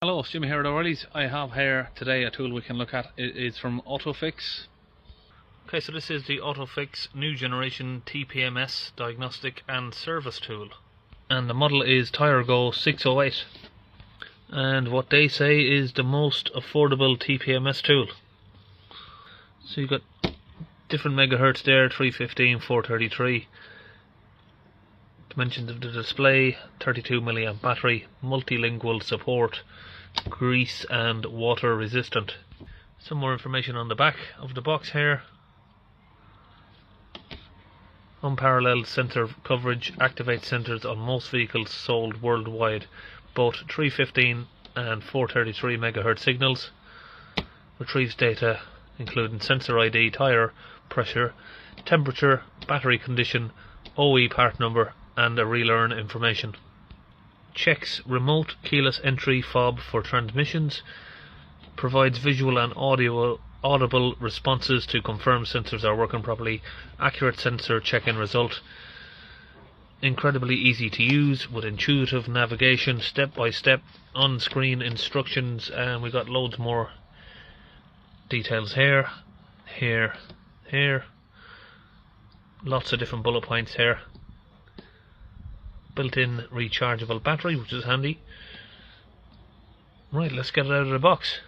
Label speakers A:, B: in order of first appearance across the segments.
A: Hello, it's Jimmy here at O'Reilly's. I have here today a tool we can look at. It is from OTOFIX. Okay, so this is the OTOFIX new generation TPMS diagnostic and service tool. And the model is TireGo 608. And what they say is the most affordable TPMS tool. So you've got different megahertz there, 315, 433. Dimensions of the display, 32 milliamp battery, multilingual support, grease and water resistant. Some more information on the back of the box here. Unparalleled sensor coverage, activates sensors on most vehicles sold worldwide, both 315 and 433 MHz signals. Retrieves data including sensor ID, tyre pressure, temperature, battery condition, OE part number and a relearn information. Checks remote keyless entry fob for transmissions, provides visual and audible responses to confirm sensors are working properly, accurate sensor check-in result, incredibly easy to use with intuitive navigation, step-by-step on-screen instructions, and we got loads more details here, lots of different bullet points here. Built-in rechargeable battery, which is handy. Right, let's get it out of the box.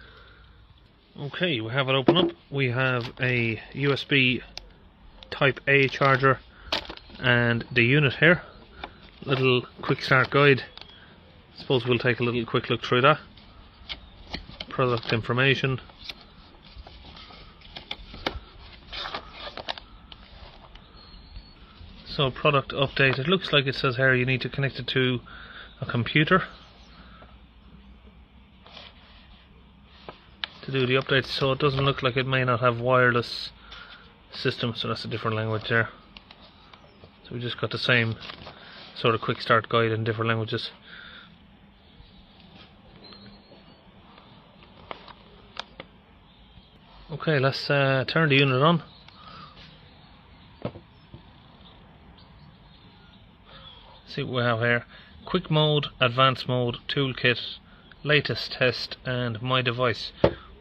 A: Okay, we have it open up. We have a USB Type A charger and the unit here. Little quick start guide. Suppose we'll take a little quick look through that. Product information. So product update, it looks like it says here you need to connect it to a computer to do the updates, so it doesn't look like it may not have wireless system, so that's a different language there. So we just got the same sort of quick start guide in different languages. Okay, let's turn the unit on. See what we have here. Quick mode, advanced mode, toolkit, latest test and my device.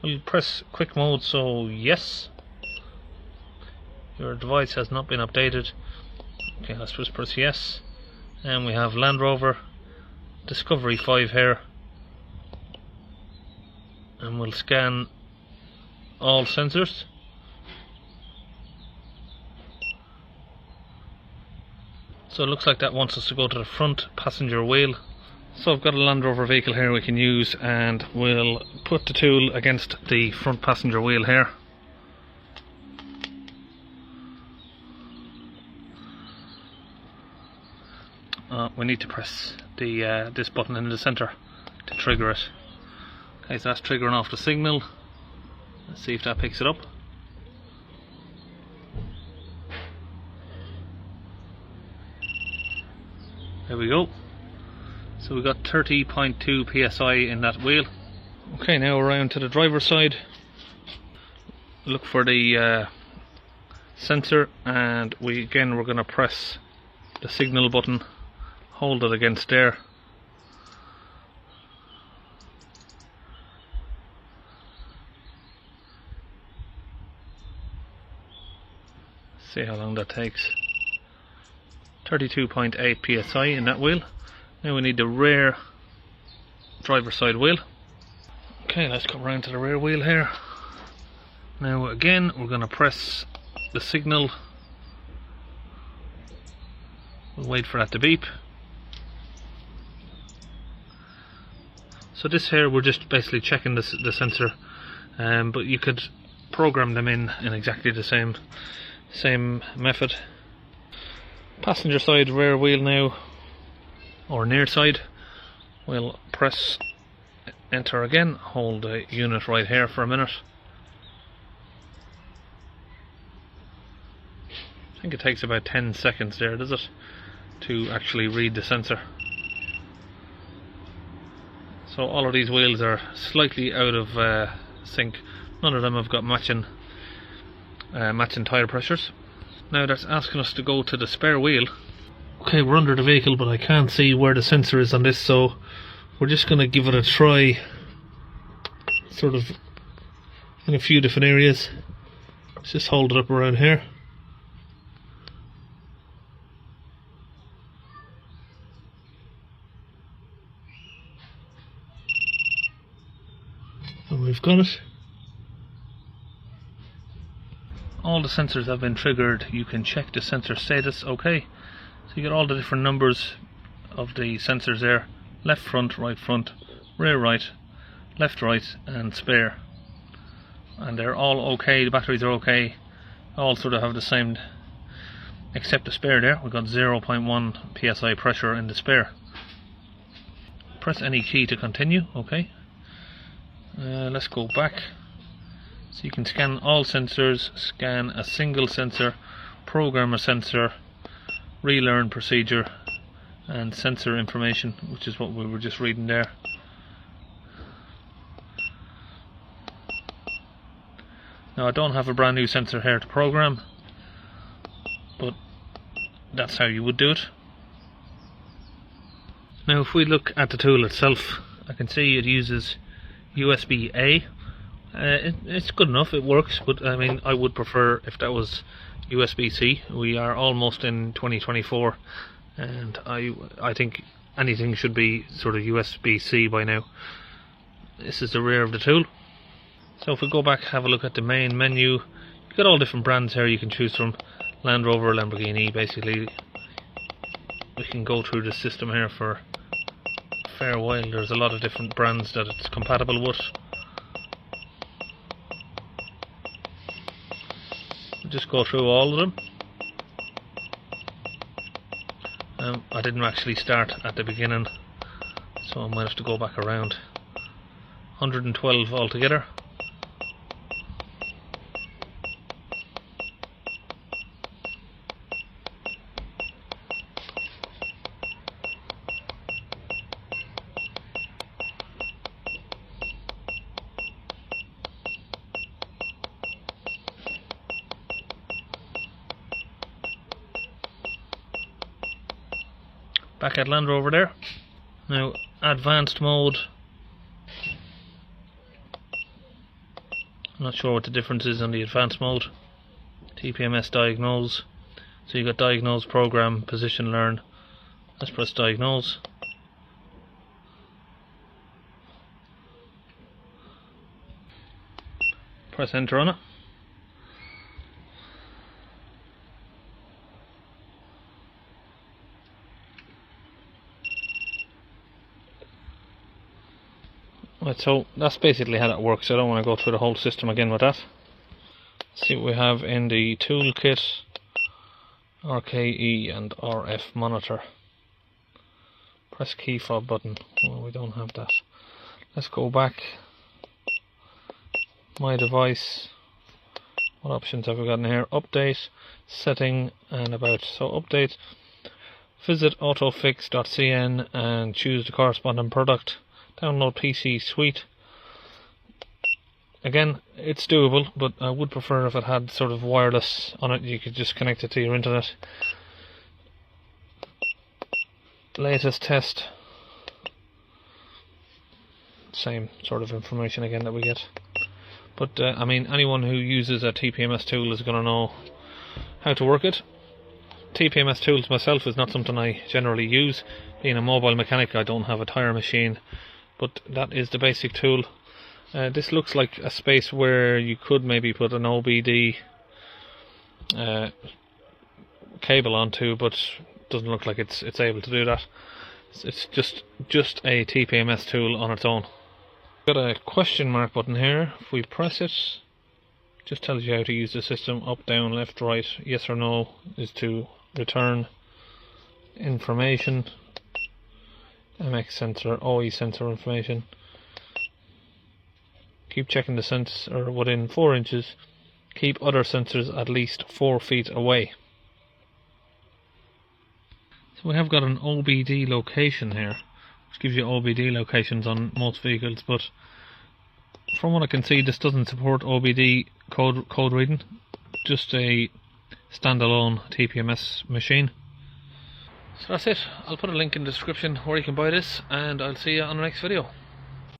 A: We'll press quick mode, so yes. Your device has not been updated. Okay, let's just press yes. And we have Land Rover Discovery 5 here. And we'll scan all sensors. So it looks like that wants us to go to the front passenger wheel. So I've got a Land Rover vehicle here we can use, and we'll put the tool against the front passenger wheel here. We need to press the this button in the center to trigger it. Okay, so that's triggering off the signal. Let's see if that picks it up. There we go. So we got 30.2 psi in that wheel. Okay, now around to the driver's side. Look for the sensor, and we're going to press the signal button, hold it against there. See how long that takes. 32.8 psi in that wheel. Now we need the rear driver's side wheel. Okay, let's come around to the rear wheel here. Now again we're going to press the signal. We'll wait for that to beep. So this here, we're just basically checking the sensor, but you could program them in exactly the same method. Passenger side rear wheel now, or near side. We'll press enter again, hold the unit right here for a minute. I think it takes about 10 seconds there, does it, to actually read the sensor. So all of these wheels are slightly out of sync. None of them have got matching tyre pressures. Now that's asking us to go to the spare wheel. Okay, we're under the vehicle, but I can't see where the sensor is on this, so we're just going to give it a try sort of in a few different areas. Let's just hold it up around here. And we've got it. All the sensors have been triggered. You can check the sensor status. Okay, so you get all the different numbers of the sensors there: left front, rear right, left right, and spare. And they're all okay. The batteries are okay. All sort of have the same, except the spare there. We've got 0.1 psi pressure in the spare. Press any key to continue. Okay. Let's go back. So you can scan all sensors, scan a single sensor, program a sensor, relearn procedure, and sensor information, which is what we were just reading there. Now I don't have a brand new sensor here to program, but that's how you would do it. Now if we look at the tool itself, I can see it uses USB-A. It's good enough, it works, but I mean I would prefer if that was USB-C. We are almost in 2024 and I think anything should be sort of USB-C by now. This is the rear of the tool. So if we go back, have a look at the main menu, you've got all different brands here you can choose from. Land Rover, Lamborghini, basically. We can go through the system here for a fair while. There's a lot of different brands that it's compatible with. Just go through all of them. I didn't actually start at the beginning, so I might have to go back around. 112 altogether. Back at Land Rover there. Now advanced mode. I'm not sure what the difference is on the advanced mode. TPMS diagnose. So you got diagnose, program, position, learn. Let's press diagnose. Press enter on it. Right, so that's basically how that works. I don't want to go through the whole system again with that. Let's see what we have in the toolkit. RKE and RF monitor. Press key fob button. Well, we don't have that. Let's go back. My device. What options have we got in here? Update, setting, and about. So update. Visit OTOFIX.cn and choose the corresponding product. Download PC Suite. Again, it's doable, but I would prefer if it had sort of wireless on it. You could just connect it to your internet. Latest test. Same sort of information again that we get. But I mean, anyone who uses a TPMS tool is going to know how to work it. TPMS tools myself is not something I generally use. Being a mobile mechanic, I don't have a tire machine. But that is the basic tool. This looks like a space where you could maybe put an OBD cable onto, but doesn't look like it's able to do that. It's just a TPMS tool on its own. Got a question mark button here. If we press it, just tells you how to use the system. Up, down, left, right. Yes or no is to return information. MX sensor, OE sensor information. Keep checking the sensor within 4 inches. Keep other sensors at least 4 feet away. So we have got an OBD location here, which gives you OBD locations on most vehicles, but from what I can see, this doesn't support OBD code reading. Just a standalone TPMS machine. So that's it. I'll put a link in the description where you can buy this, and I'll see you on the next video.